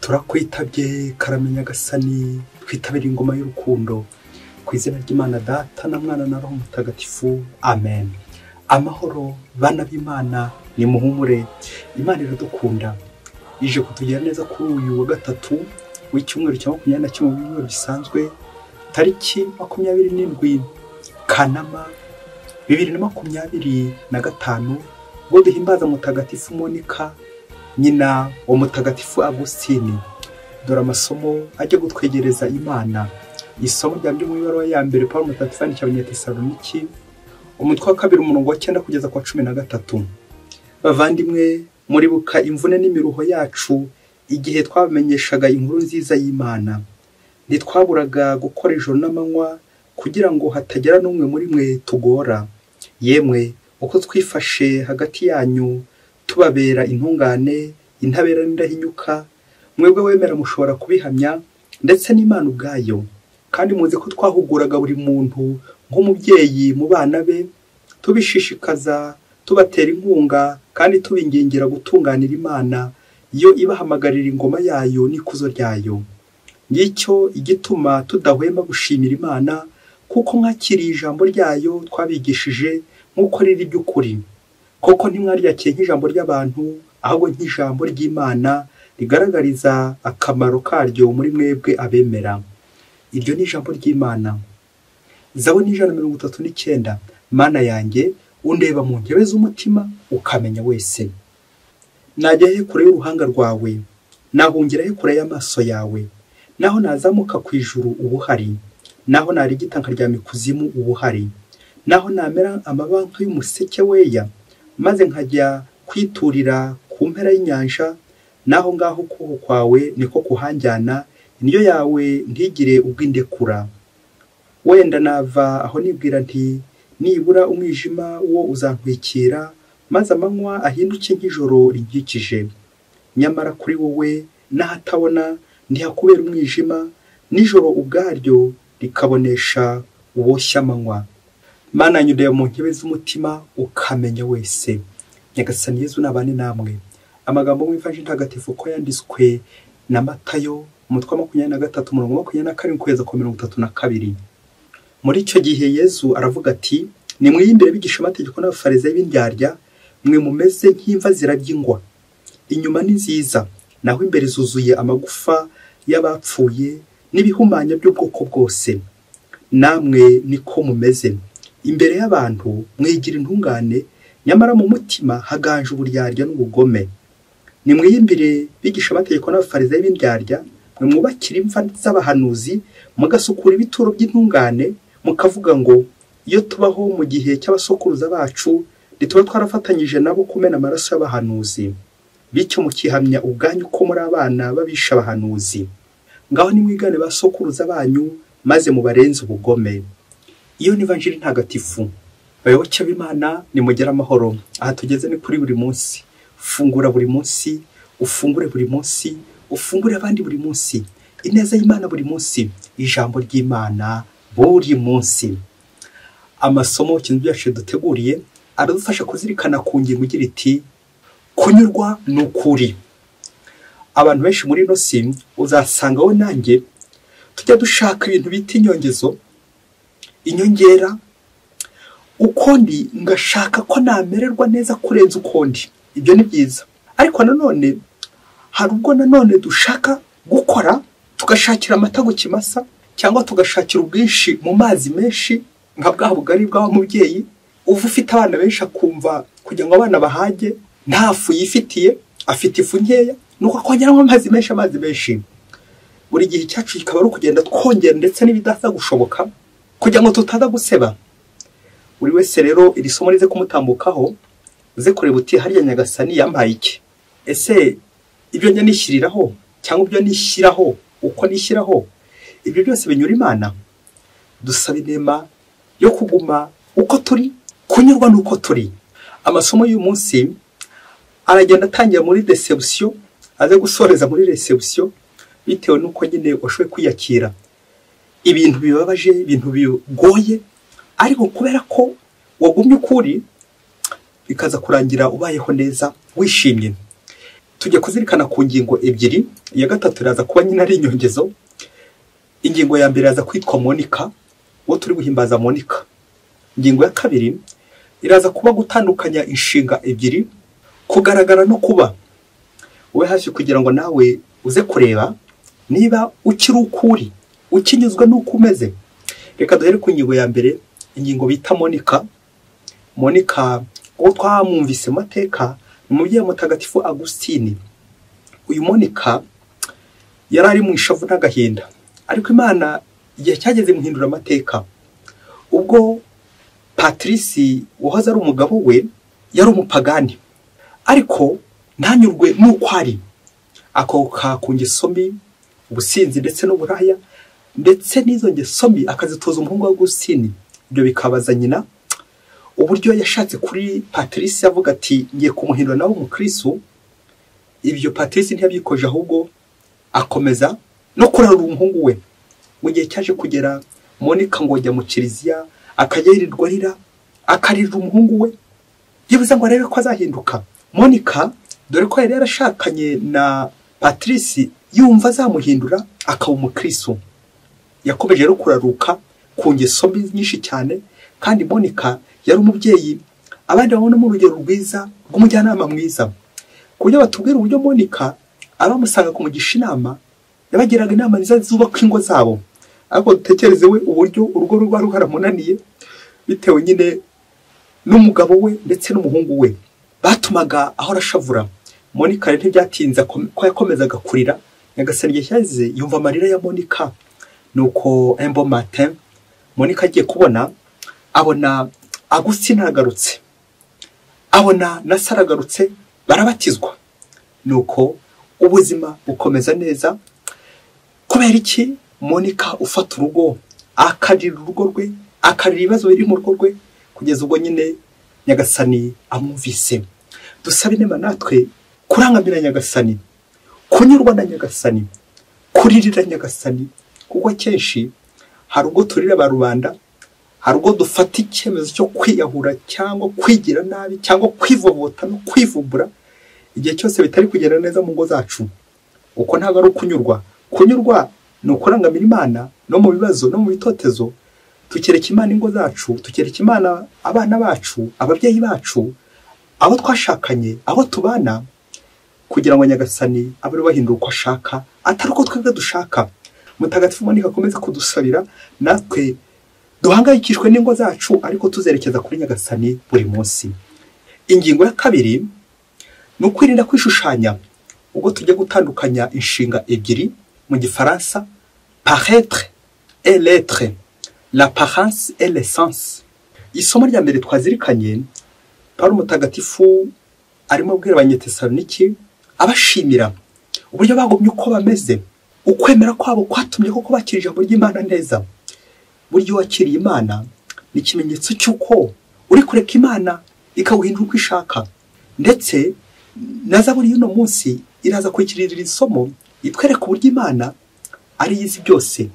turakwitabye karamenya gasani twitabira ingoma y'urukundo ku izina ry'Imana Data na Mwana na Roho Mutagatifu amen. Amahoro bana b'Imana ni muhumure, Imana iradukunda ije kutugira neza kuri uyu wa gatatu w'icyumweru cya 21 mu bisanzwe tariki 27 Kanama 2025 ngo duhimbaza Mutagatifu Monica nyina wa Mutagatifu Agustini. Dore amasomo ajya gutwegereza Imana. Isomo rya mu ibaruwa ya mbere Paulo Mutagatifu yandikiye Abanyatesaloniki umutwe wa 2 umurongo wa 9 kugeza kwa 13. Bavandimwe, muribuka imvune n'imiruho yacu igihe twabamenyeshaga inkuru nziza y'Imana. Ntitwaburaga gukora ijoro n'amanywa kugira ngo hatagera n'umwe muri mwe tugora. Yemwe uko twifashe hagati yanyu tubabera intungane, intabera n'indahinyuka, mwebwe wemera mushobora kubihamya ndetse n'Imana ubwayo. Kandi muzi ko twahuguraga buri muntu nk'umubyeyi mu bana be, tubishishikaza, tubatera inkunga kandi tubingingira gutunganira Imana iyo ibahamagarira ingoma yayo n'ikuzo ryayo. Ngicyo igituma tudahwema gushimira Imana kuko mwakiriye ijambo ryayo twabigishije nk'uko riri ry'ukuri. Koko ntimwaryakiye nk'ijambo ry'abantu ahubwo nk'ijambo ry'Imana rigaragariza akamaro karyo muri mwebwe abemera. Iryo ni ijambo ry'Imana. Zaburi 139. Mana yanjye undeba mu ntebe z'umutima ukamenya wese. Najya he kure y'uruhanga rwawe, nahungira he kure y'amaso yawe. Naho nazamuka ku ijuru ubuhari, naho narigita nkaryama ikuzimu ubuhari, naho namera amabanka y'umuseke weya maze nkajya kwiturira ku mpera y'inyanja, naho ngaho kuho kwawe niko kuhanjyana, indyo yawe ntigire ubwindekura. Wenda nava aho nibwira nti nibura umwijima wo uzantwikira, maze amanywa ahinduke nk'ijoro rinkikije. Nyamara kuri wowe nahatabona ntihakubera umwijima, nijoro ubwaryo rikabonesha uboshya amanywa. Mana nyudeye mu ntebe z'umutima ukamenya wese. Nyagasani Yezu nabane namwe. Amagambo mw'ivanjili ntagatifu ko yanditswe na Matayo umutwe wa 23 umurongo wa 27 kugeza ku 32. Muri icyo gihe Yezu aravuga ati, nimwiyimbire bigisha amategeko n'abafarisayo b'indyarya, mwe mumeze nk'imva zirabyingwa. Inyuma ni nziza, naho imbere zuzuye amagufa y'abapfuye n'ibihumanya by'ubwoko bwose. Namwe niko mumeze. Imbere y'abantu mwigira intungane, nyamara mu mutima haganje uburyarya n'ubugome. Nimwiyimbire bigisha amategeko n'abafarisayo b'indyarya, mwe mwubakira imva z'abahanuzi, mugasukura ibituro by'intungane, mukavuga ngo iyo tubaho mu gihe cy'abasokuruza bacu ntituba twarafatanyije nabo kumena amaraso y'abahanuzi. Bityo mukihamya ubwanyu ko muri abana babisha abahanuzi. Ngaho nimwigane basokuruza banyu maze mubarenze ubugome. Iyo ni ivanjili ntagatifu. Bayoboke b'Imana nimugera amahoro. Aha tugeze ni kuri buri munsi. Fungura buri munsi, ufungure buri munsi, ufungure abandi buri munsi. Ineza y'Imana buri munsi, ijambo ry'Imana buri munsi. Amasomo kintu yacu duteguriye aradufasha kuzirikana ku ngingo igira iti kunyurwa n'ukuri. Abantu benshi muri no si uzasanga we nanjye tujya dushaka ibintu bita inyongezo, inyongera, ukondi ngashaka ko namererwa neza kurenza ukondi. Ibyo ni byiza, ariko nanone hari ubwo nanone dushaka gukora tugashakira amata gukimasa, cyangwa tugashakira ubwinshi mu mazi menshi nka bwa bugari bwa mubyeyi uva ufite abana benshi akumva kugira ngo abana bahage ntafu yifitiye, afite ifu nkeya nuko akongeramo amazi menshi. Buri gihe cyacu kikaba ari kugenda twongera ndetse n'ibidaza gushoboka kugira ngo tutaza guseba. Buri wese rero iri somo rize kumutambukaho, uze kureba uti hariya Nyagasani yampaye iki. Ese ibyo njya nishyiriraho cyangwa ibyo nishyiraho uko nishyiraho ibyo byose binyura Imana? Dusaba inema yo kuguma uko turi, kunyurwa n'uko turi. Amasomo y'uyu munsi aragenda atangira muri deception aze gusoreza muri reception bitewe nuko nyine washoboye kwiyakira ibintu bibabaje, ibintu bigoye, ariko kubera ko wagumye ukuri bikaza kurangira ubayeho neza wishimye. tujya kuzirikana ku ngingo ebyiri. Iya gatatu iraza kuba nyine ari inyongezo. Ingingo ya mbere iraza kwitwa Monika, uwo turi guhimbaza Monika. Ingingo ya kabiri iraza kuba gutandukanya inshinga ebyiri, kugaragara no kuba. Ube hafi kugira ngo nawe uze kureba niba ukiri ukuri, ukinyuzwe n'uko umeze. Reka duhere ku ngingo ya mbere, ingingo bita Monika. Monika uwo twamwumvise mateka ni umubyeyi mutagatifu Agustini. Uyu Monika yari ari mu ishavu n'agahinda, ariko Imana igihe cyageze muhindura amateka. Ubwo Patrice wahoze ari umugabo we yari umupagani, ariko ntanyurwe n'uko ari, akoka ku ngeso mbi, ubusinzi ndetse n'uburaya, ndetse n'izo ngeso mbi akazitoza umuhungu wa Agustini. Ibyo bikabaza nyina uburyo yashatse kuri Patrice avuga ati ngiye kumuhindura nawe umukristo. Ibyo Patrice ntiyabyikoje, ahubwo akomeza no kurarura umuhungu we. Mu gihe cyaje kugera Monika ngo ajya mu kiliziya, akajya yirirwa arira, akaririra umuhungu we, yibuza ngo arebe ko azahinduka. Monika dore ko yari yarashakanye na Patrice yumva azamuhindura akaba umukristo. Yakomeje rero kuraruka ku ngeso mbi nyinshi cyane, kandi Monika yari umubyeyi abandi babona mu rugero rwiza rw'umujyanama mwiza, ku buryo batubwira uburyo Monika abamusanga kumugisha inama yabagiraga inama nziza zubaka ingo zabo. Ariko dutekereze we uburyo urugo rwari rwaramunaniye bitewe nyine n'umugabo we ndetse n'umuhungu we, batumaga aho arashavura. Monika rero ntibyatinza ko yakomezaga kurira. Nyagasani igihe cyagize yumva amarira ya Monika, nuko un bon matin Monika agiye kubona abona Agustini aragarutse, abona na Sara agarutse, barabatizwa. Nuko ubuzima bukomeza neza. Kubera iki? Monika ufata urugo, akarira urugo rwe, akarira ibibazo biri mu rugo rwe, kugeza ubwo nyine Nyagasani amwumvise. Dusabe inema natwe kurangamira Nyagasani, kunyurwa na Nyagasani, kuririra Nyagasani, kuko akenshi hari ubwo turira ba rubanda, hari ubwo dufata icyemezo cyo kwiyahura cyangwa kwigira nabi cyangwa kwivovota no kwivumbura igihe cyose bitari kugenda neza mu ngo zacu. Uko ntabwo ari ukunyurwa. Kunyurwa ni ukurangamira Imana no mu bibazo no mu bitotezo, tukereka Imana ingo zacu, tukereka Imana abana bacu, ababyeyi bacu, abo twashakanye, abo tubana, kugira ngo Nyagasani abe bahindura uko ashaka, atari uko twebwe dushaka. Mutagatifu Monika akomeza kudusabira natwe duhangayikishwe n'ingo zacu, ariko tuzerekeza kuri Nyagasani buri munsi. Ingingo ya kabiri ni ukwirinda kwishushanya. Ubwo tujya gutandukanya inshinga ebyiri, mu Gifaransa paraître et l'être, l'apparence et l'essence. Isomo rya mbere twazirikanye, Pawulo mutagatifu arimo abwira Abanyetesaloniki abashimira uburyo bagomye uko bameze, ukwemera kwabo kwatumye koko bakira ijambo ry'Imana neza. Buryo wakiriye Imana ni ikimenyetso cy'uko uri kureka Imana ikawuhindura uko ishaka. Ndetse na Zaburi y'uno munsi iraza kwikirira isomo itwereka uburyo Imana ari yizi byose,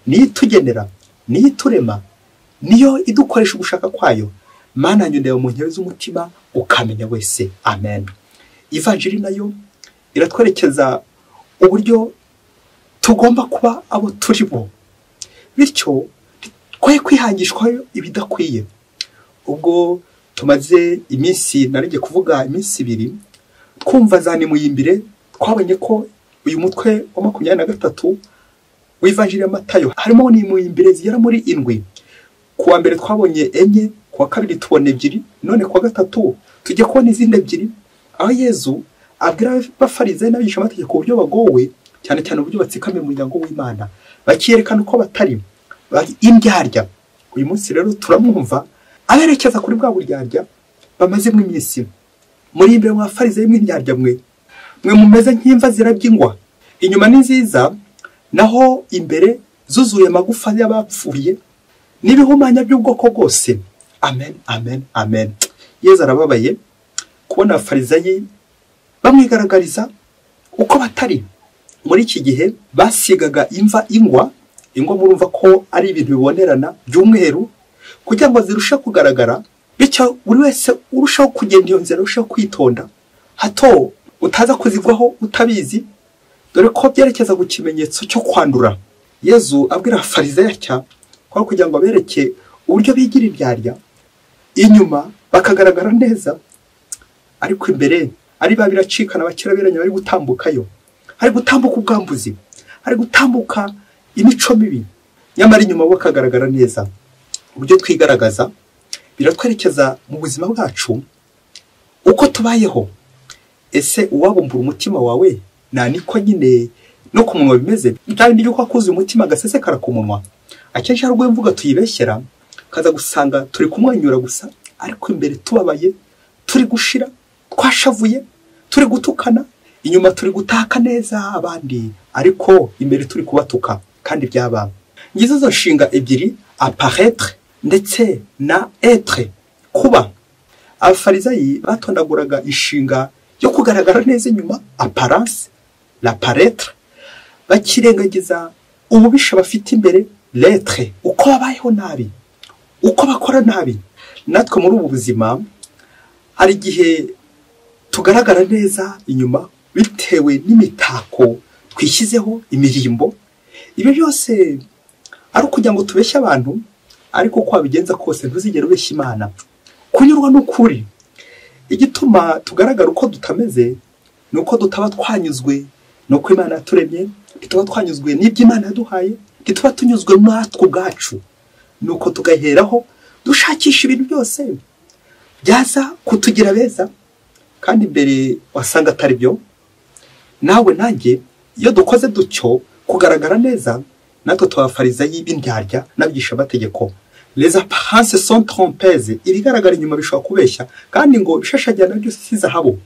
niyo itugenera, niyo iturema, niyo idukoresha ugushaka kwayo. Mana nyundeba mu nkebe z'umutima ukamenya wese. Amen. Ivanjiri nayo iratwerekeza uburyo tugomba kuba abo turi bo, bityo twoye kwihangishwa ibidakwiye. Ubwo tumaze iminsi, narije kuvuga iminsi 2, twumva za nimuyimbire, twabonye ko uyu mutwe wa 23 w'ivanjiri ya Matayo harimo nimuyimbire zigera muri 7. Kuwa mbere twabonye 4, kuwa kabiri tubona 2, none kuwa gatatu tujye kubona izindi 2, aho Yezu abwira abafarisayo n'abigisha amategeko uburyo bagowe cyane cyane uburyo batsikamiye mu muryango w'Imana, bakiyerekana uko batari indyarya. Uyu munsi rero turamwumva aberekeza kuri bwa buryarya bamaze mu iminsi. Muri imbere mu bafarisayo mw'indyarya mwe mumeze nk'imva zirabyingwa, inyuma ni nziza, naho imbere zuzuye amagufa y'abapfuye n'ibihumanya by'ubwoko bwose. Amen, amen, amen. Yezu arababaye kubona abafarisayo bamwigaragariza uko batari. Muri iki gihe basigaga ingwa murumva ko ari ibintu bibonerana by'umweru kugira ngo zirushe kugaragara, bityo buri wese urushaho kugenda iyo nzira, urushaho kwitonda, hato utaza kuzigwaho utabizi, dore ko byerekeza ku kimenyetso cyo kwandura. Yezu abwira abafarisayo atya ko kugira ngo abereke uburyo bigira indyarya, inyuma bakagaragara neza, ariko imbere ari babiracikana bakirabiranya bari gutambukayo, hari gutambuka ubwambuzi, hari gutambuka imico mibi, nyamara inyuma bakagaragara neza. Uburyo twigaragaza biratwerekeza mu buzima bwacu uko tubayeho. Ese uwabumbura umutima wawe niko nyine no ku munwa bimeze, kandi yuko akuze umutima gasesekara ku munwa. Akenshi hari ubwo mvuga tuyibeshyera, kaza gusanga turi kumwenyura gusa, ariko imbere tubabaye, turi gushira, twashavuye, turi gutukana, inyuma turi gutaka neza abandi, ariko imbere turi kubatuka kandi byaba. Ngizo zo nshinga ebyiri, apparaître ndetse na être, kuba. Abafarisayi batondaguraga inshinga yo kugaragara neza inyuma, apparence, l'apparaître, bakirengagiza ububisha bafite imbere, l'être, uko babayeho nabi, uko bakora nabi. Natwe muri ubu buzima hari igihe tugaragara neza inyuma bitewe n'imitako twishyizeho, imirimbo. Ibi byose ari ukugira ngo tubeshye abantu, ariko uko wabigenza kose ntuzigere ubeshya Imana. Kunyurwa n'ukuri, igituma tugaragara uko tutameze nuko tutaba twanyuzwe nuko Imana yaturemye, tuba twanyuzwe n'ibyo Imana yaduhaye, tuba tunyuzwe natwe ubwacu, nuko tugaheraho dushakisha ibintu byose byaza kutugira beza, kandi imbere wasanga atari byo. Nawe nanjye iyo dukoze dutyo kugaragara neza, natwe twabafarisayi b'indyarya n'abigisha amategeko. Les apparences sont trompeuses, ibigaragara inyuma bishobora kubeshya, kandi ngo bishashagirana byose si zahabu.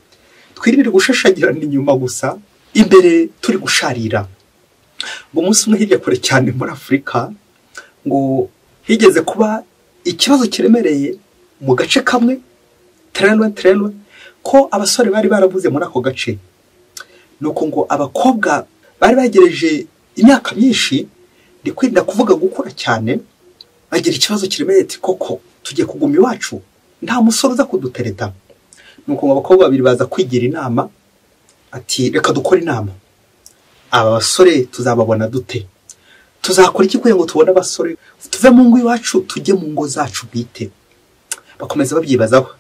Twirinde gushashagirana inyuma gusa, imbere turi gusharira. Ngo umunsi umwe hirya kure cyane muri Afurika, ngo higeze kuba ikibazo kiremereye mu gace kamwe, Trelwe, ko abasore bari barabuze muri ako gace. Nuko ngo abakobwa bari bagereje imyaka myinshi, ndi kwirinda kuvuga gukura cyane, bagira ikibazo kiremereye ati koko tugiye kuguma iwacu, nta musore uza kudutereta. Nuko ngo abakobwa babiri baza kwigira inama, ati reka dukore inama, aba basore tuzababona dute, tuzakora iki kugira ngo tubone abasore tuve mu ngo iwacu tujye mu ngo zacu bwite. Bakomeza babyibazaho.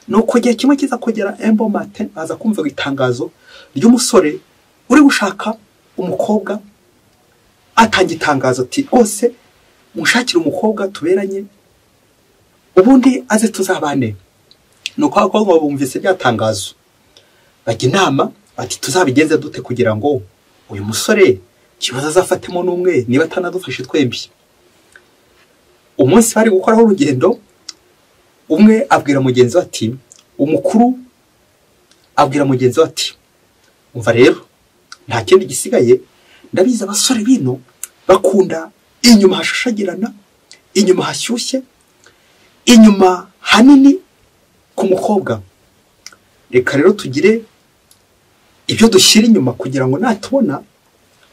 Nuko gihe kimwe kiza kugera embo matin, baza kumva itangazo ry'umusore uri gushaka umukobwa. Atanga itangazo ati rwose mushakira umukobwa tuberanye, ubundi aze tuzabane. Nuko abakobwa bumvise rya tangazo, bajya inama ati tuzabigenze dute kugira ngo uyu musore kibazo azafatemo n'umwe, niba atanadufashe twembi. Umunsi bari gukoraho urugendo, umwe abwira mugenzi we ati, umukuru abwira mugenzi we ati, umva rero nta kindi gisigaye, ndabizi abasore bino bakunda inyuma hashashagirana, inyuma hashyushye, inyuma hanini ku mukobwa. Reka rero tugire ibyo dushyira inyuma kugira ngo natubona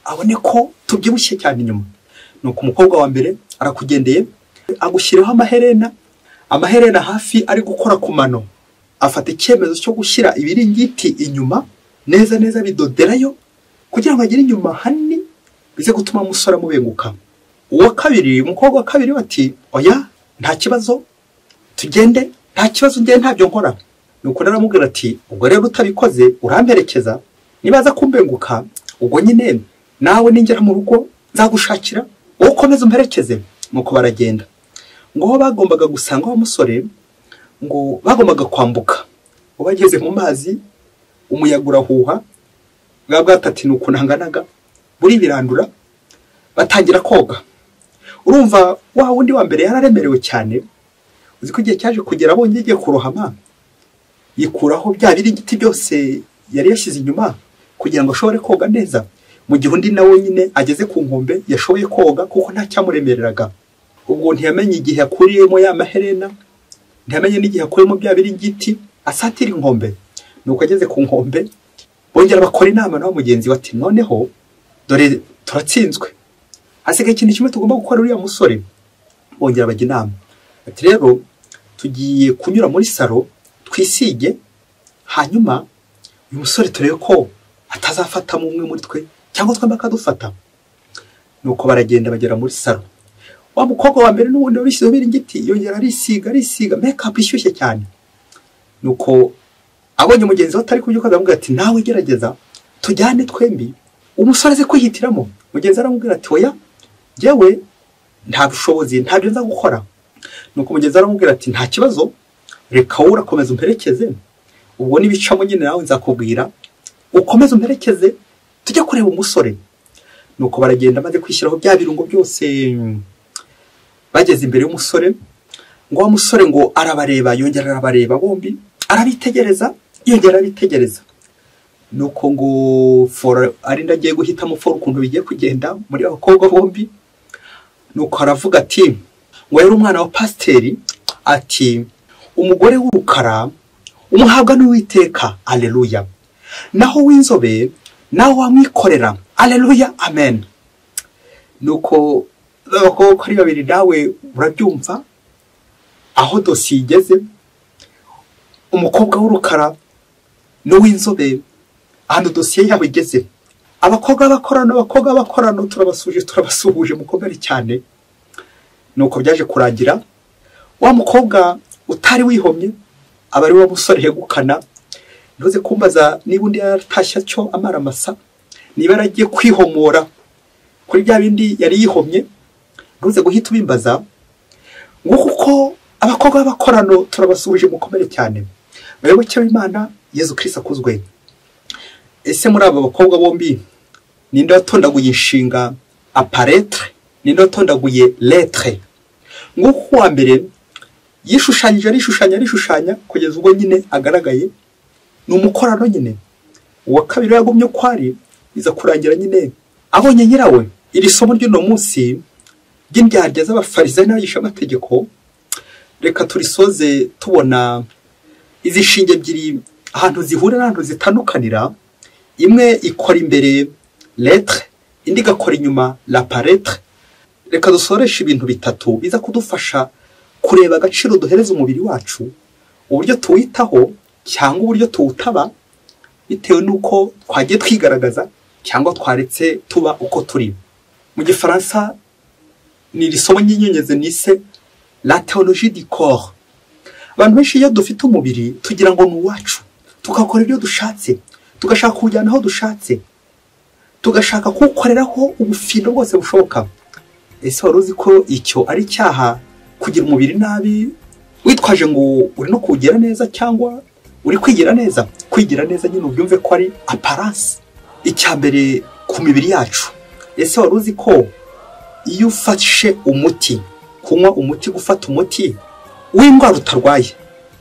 abone ko tubyibushye cyane inyuma. Nuko umukobwa wa mbere arakugendeye, agushyiraho amaherena hafi ari gukora ku mano. Afata icyemezo cyo gushyira ibiringiti inyuma neza neza bidoderayo, kugira ngo agire inyuma hanini bize gutuma umusore amubenguka. Uwa kabiri, umukobwa wa kabiri bati oya nta kibazo tugende, nta kibazo njye ntabyo nkora. Nuko naramubwira ati ubwo rero utabikoze uramperekeza, nibaza kumbenguka ubwo nyine nawe ningera mu rugo nzagushakira wowe ukomeze umperekeze. Nuko baragenda. Ngo bagombaga gusanga wa musore, ngo bagombaga kwambuka. Ubageze mu mazi, umuyaga urahuha, bwa bwatati nuko nanganaga buri birandura, batangira koga. Urumva wa wundi wa mbere yararemerewe cyane, uzi ko igihe cyaje kugera abonye igiye kurohama, yikuraho bya biringiti byose yari yashyize inyuma kugira ngo ashobore koga neza, mu gihe undi nawe nyine ageze ku nkombe yashoboye koga kuko nta cyamuremereraga. Ubwo ntiyamenye igihe yakuriyemo ya maherena, ntiyamenye n'igihe yakuriyemo bya biringiti, asatira inkombe. Nuko ageze ku nkombe, bongera bakora inama nawe mugenzi we ati noneho dore turatsinzwe, hasigaye ikintu kimwe tugomba gukora uriya musore. Bongera bajya inama ati rero tugiye kunyura muri salo twisige, hanyuma uyu musore turebe ko atazafata umwe muri twe cyangwa twemba akadufata. Nuko baragenda bagera muri salo. Wa mukobwa wa mbere n'ubundi wabishyizeho ibiringiti yongera arisiga makeup ishyushye cyane. Nuko abonye mugenzi we atari kubyuka aramubwira ati nawe gerageza tujyane twembi. Umusore aze kwihitiramo. Mugenzi aramubwira ati oya yewe nta bushobozi ntabyo nza gukora. Nuko mugenzi aramubwira ati nta kibazo reka wowe urakomeza umperekeze, ubwo nibicamo nyine nawe nzakubwira ukomeze umperekeze tujye kureba umusore. Nuko baragenda maze kwishyiraho bya birungo byose. Bageze imbere y'umusore ngo wa musore ngo arabareba yongera arabareba bombi arabitegereza yongera arabitegereza. Nuko ngo ari ndagiye guhitamo ukuntu bigiye kugenda muri abakobwa bombi. Nuko aravuga ati ngo yari umwana wa pasiteri ati umugore w'urukara umuhabwa n'Uwiteka, aleluya, naho w'inzobe nawe wamwikorera, aleluya, amen. Nuko abakobwa ari babiri nawe urabyumva aho dosiye igeze. Umukobwa w'urukara n'uw'inzobe ahantu dosiye yabo igeze. Abakobwa bakorano turabasuhuje mukomere cyane. Nuko byaje kurangira wa mukobwa utari wihomye aba ari wa musore yegukana. Ntuze kumbaza niba undi yaratashya cyo amara masa, niba yaragiye kwihomora kuri bya bindi yari yihomye. Ntuze guhita ubimbaza ngo kuko abakobwa b'abakorano turabasuhuje mukomere cyane. Bayoboke b'Imana, Yezu Kristo akuzwe. Ese muri aba bakobwa bombi ninde watondaguye inshinga apparaître, ninde watondaguye lettre? Nguko wa mbere yishushanyije arishushanya kugeza ubwo nyine agaragaye ni umukorano nyine. Uwa kabiri yagumye kwari iza kurangira nyine abonye nyirawe. Iri somo ry'uno munsi ry'indyarya z'abafarisayo n'abigisha amategeko, reka turisoze tubona izi shinge ebyiri ahantu zihura n'ahantu zitandukanira. Imwe ikora imbere lettre, indi igakora inyuma l'apparaître. Reka dusoresha ibintu bitatu biza kudufasha kureba agaciro duhereza umubiri wacu, uburyo tuwitaho cyangwa uburyo tuwutaba bitewe n'uko twagiye twigaragaza cyangwa twaretse tuba uko turi. Mu Gifaransa ni risomo nyinyonyeze nise la théologie du corps. Abantu benshi iyo dufite umubiri tugira ngo ni uwacu, tukakora ibyo dushatse, tugashaka kujyana aho dushatse, tugashaka kuwukoreraho ubufindo bwose bushoboka. Ese wari uzi ko icyo ari icyaha kugira umubiri nabi witwaje ngo uri no kuwugira neza cyangwa uri kwigira neza? Kwigira neza nyine ubyumve ko ari apparence. Icya mbere ku mibiri yacu, ese wari uzi ko iyo ufashe umuti, kunywa umuti, gufata umuti w'indwara utarwaye,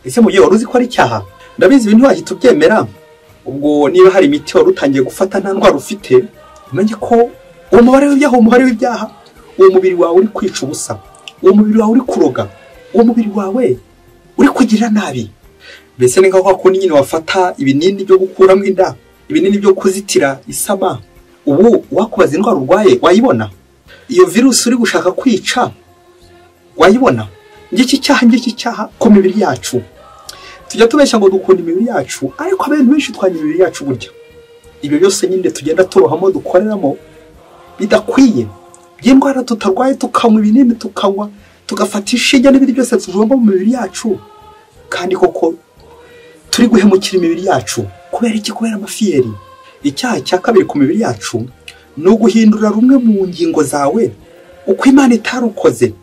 ese mu gihe wari uzi ko ari icyaha? Ndabizi ibintu wahita ubyemera. Ubwo niba hari imiti wari utangiye gufata nta ndwara ufite, umenye ko uwo mubare w'ibyaha, uwo mubiri wawe uri kwica ubusa, uwo mubiri wawe uri kuroga, uwo mubiri wawe uri kugira nabi. Mbese ni nkaho kundi nyine wafata ibinini byo gukuramo inda, ibinini byo kuzitira isama, ubu wakubaza indwara urwaye wayibona? Iyo virusi uri gushaka kwica wayibona? Ngiki cyaha ku mibiri yacu. Tujya tubeshya ngo dukunda imibiri yacu, ariko abantu benshi twanya imibiri yacu burya. Ibyo byose nyine tugenda turohamo dukoreramo bidakwiye. By'indwara tutarwaye tukanywa ibinini, tukanywa tugafata inshinge n'ibindi byose tujomba mu mibiri yacu, kandi koko turi guhemukira imibiri yacu. Kubera iki? Kubera amafiyeri. Icyaha cya kabiri ku mibiri yacu ni uguhindura rumwe mu ngingo zawe uko Imana itarukoze.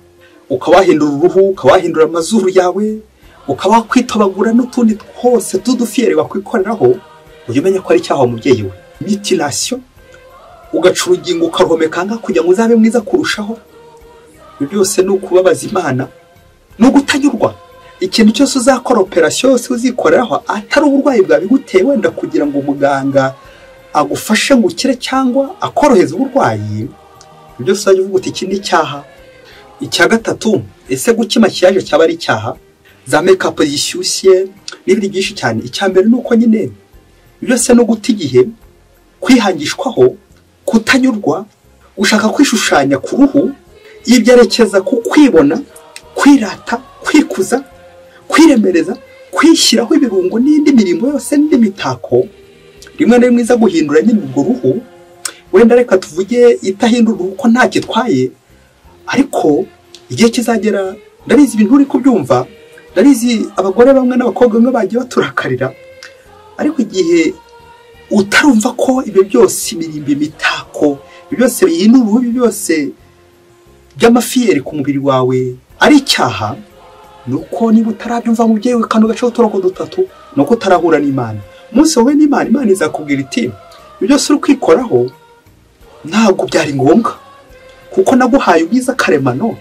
Ukawahindura uruhu, ukawahindura amazuru yawe, ukawakwitobagura n'utundi twose tudufiyeri bakwikoreraho. Ujye umenya ko ari icyaha umubyeyi we. Mutilation, ugaca urugingo ukaruhomeka kugira ngo uzabe mwiza kurushaho. Ibyo byose ni ukubabaza Imana, ni ugutanyurwa. Ikintu cyose uzakora operation yose uzikoreraho atari uburwayi bwawe biguteye wenda kugira ngo umuganga agufashe ngo ukire cyangwa akoroheza uburwayi, ibyo byose uzajya uvuga uti iki ni icyaha. Icya gatatu, ese guki makiyaje cyaba ari icyaha? Za makeup zishyushye n'ibindi byinshi cyane. Icya mbere ni uko nyine byose no guta igihe, kwihangishwaho, kutanyurwa, ushaka kwishushanya ku ruhu, ibyerekeza ku kwibona, kwirata, kwikuza, kwiremereza, kwishyiraho ibirungo n'indi mirimo yose n'indi mitako. rimwe na rimwe iza guhindura nyine urwo ruhu, wenda reka tuvuge itahindura uruhu ko nta kitwaye, ariko igihe kizagera, ndabizi ibintu uri kubyumva, ndabizi abagore bamwe n'abakobwa bamwe bagiye baturakarira, ariko igihe utarumva ko ibyo byose imirimbo, imitako, ibyo byose bihindura uruhu, ibyo byose by'amafiyeri ku mubiri wawe ari icyaha, nuko niba utarabyumva mubyeyi we kandi ugacaho uturoko dutatu, nuko utarahura n'Imana. Umunsi wowe n'Imana, Imana izakubwira iti ibyo byose uri kwikoraho ntabwo byari ngombwa, kuko naguhaye ubwiza karemano,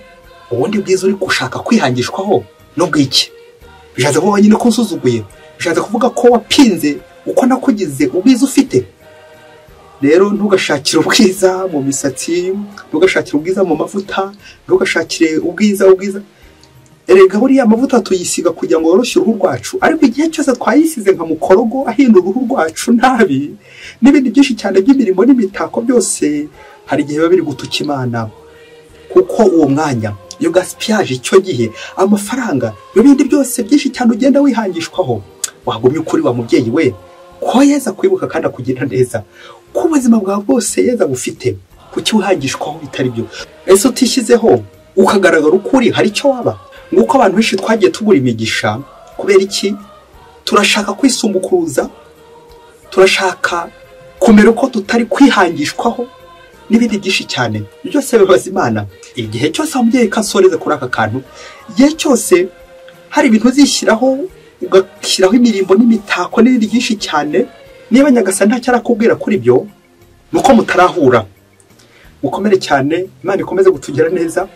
ubundi bwiza uri gushaka kwihangishwaho n'ubwiki. Bishatse kuvuga nyine ko unsuzuguye, bishatse kuvuga ko wapinze uko nakugize ubwiza ufite. Rero ntugashakire ubwiza mu misatsi, ntugashakire ubwiza mu mavuta, ntugashakire ubwiza. Erega buriya amavuta tuyisiga kugira ngo woroshye uruhu rwacu, ariko igihe cyose twayisize nka mukorogo ahindura uruhu rwacu nabi, n'ibindi byinshi cyane by'imirimo n'imitako byose, hari igihe biba biri gutuka Imana. Kuko uwo mwanya, iyo gaspillage, icyo gihe amafaranga, ibindi byose byinshi cyane ugenda wihangishwaho, wagumye ukuri wa mubyeyi we, ko Yesu kwibuka kandi akugira neza, ko ubuzima bwawe bwose Yesu bufite, kuki wihangishwaho bitari byo. Ese utishyizeho ukagaragara ukuri, hari icyo waba? Nguko abantu benshi twagiye tugura imigisha, kubera iki? Turashaka kwisumbukuruza, turashaka kumera uko tutari kwihangishwaho, n'ibindi byinshi cyane. Byose bibaza Imana. Igihe cyose umubyeyi kasoreze kuri aka kantu, igihe cyose hari ibintu uzishyiraho, ugashyiraho imirimbo n'imitako n'ibindi byinshi cyane, niba Nyagasani ntacyo arakubwira kuri byo, nuko mutarahura. Mukomere cyane, Imana ikomeze kutugira neza.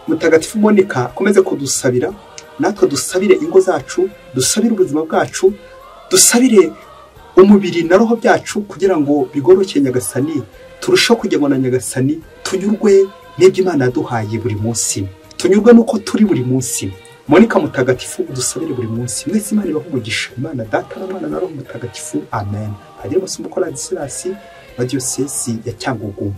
Mutagatifu Monika akomeze kudusabira, natwe dusabire ingo zacu, dusabire ubuzima bwacu, dusabire umubiri na roho byacu, kugira ngo bigorokeye Nyagasani, turusheho kugendana na Nyagasani, tunyurwe n'ibyo Imana yaduhaye buri munsi, tunyurwe nuko turi buri munsi. Monika Mutagatifu udusabire buri munsi. Mwese Imana ibahe umugisha, Imana Data na Mwana na Roho Mutagatifu, amen. Hagire umusumbuko Ladislas wa Diyosezi ya Cyangugu.